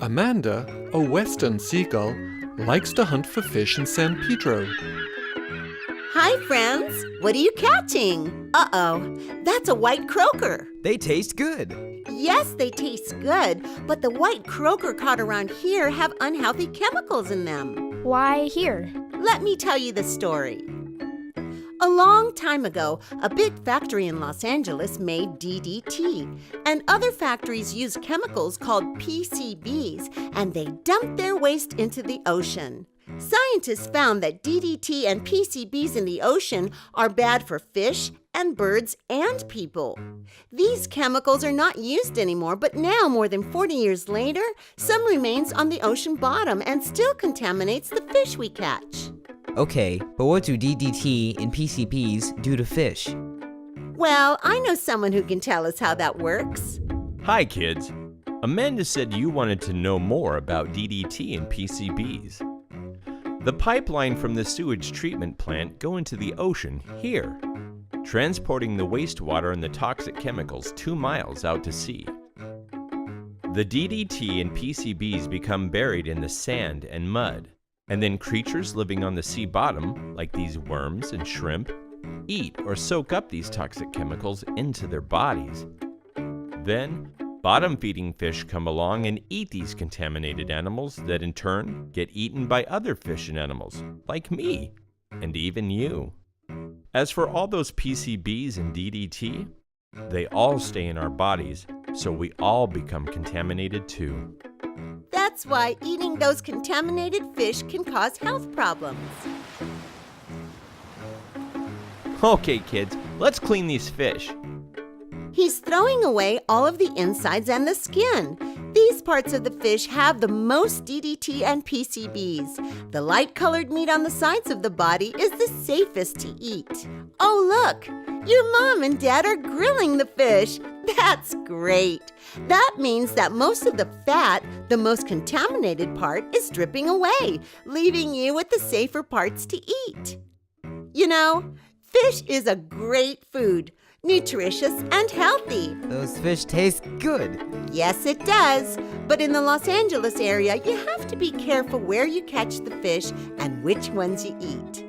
Amanda, a western seagull, likes to hunt for fish in San Pedro. Hi, friends. What are you catching? Uh-oh, that's a white croaker. They taste good. Yes, they taste good, but the white croaker caught around here have unhealthy chemicals in them. Why here? Let me tell you the story. A long time ago, a big factory in Los Angeles made DDT, and other factories used chemicals called PCBs, and they dumped their waste into the ocean. Scientists found that DDT and PCBs in the ocean are bad for fish and birds and people. These chemicals are not used anymore, but now, more than 40 years later, some remains on the ocean bottom and still contaminates the fish we catch. Okay, but what do DDT and PCBs do to fish? Well, I know someone who can tell us how that works. Hi, kids. Amanda said you wanted to know more about DDT and PCBs. The pipeline from the sewage treatment plant go into the ocean here, transporting the wastewater and the toxic chemicals 2 miles out to sea. The DDT and PCBs become buried in the sand and mud, and then creatures living on the sea bottom, like these worms and shrimp, eat or soak up these toxic chemicals into their bodies. Then, bottom-feeding fish come along and eat these contaminated animals that in turn get eaten by other fish and animals, like me, and even you. As for all those PCBs and DDT, they all stay in our bodies, so we all become contaminated too. That's why eating those contaminated fish can cause health problems. Okay, kids, let's clean these fish. He's throwing away all of the insides and the skin. These parts of the fish have the most DDT and PCBs. The light-colored meat on the sides of the body is the safest to eat. Oh, look! Your mom and dad are grilling the fish. That's great. That means that most of the fat, the most contaminated part, is dripping away, leaving you with the safer parts to eat. You know, fish is a great food. Nutritious and healthy. Those fish taste good. Yes, it does. But in the Los Angeles area, you have to be careful where you catch the fish and which ones you eat.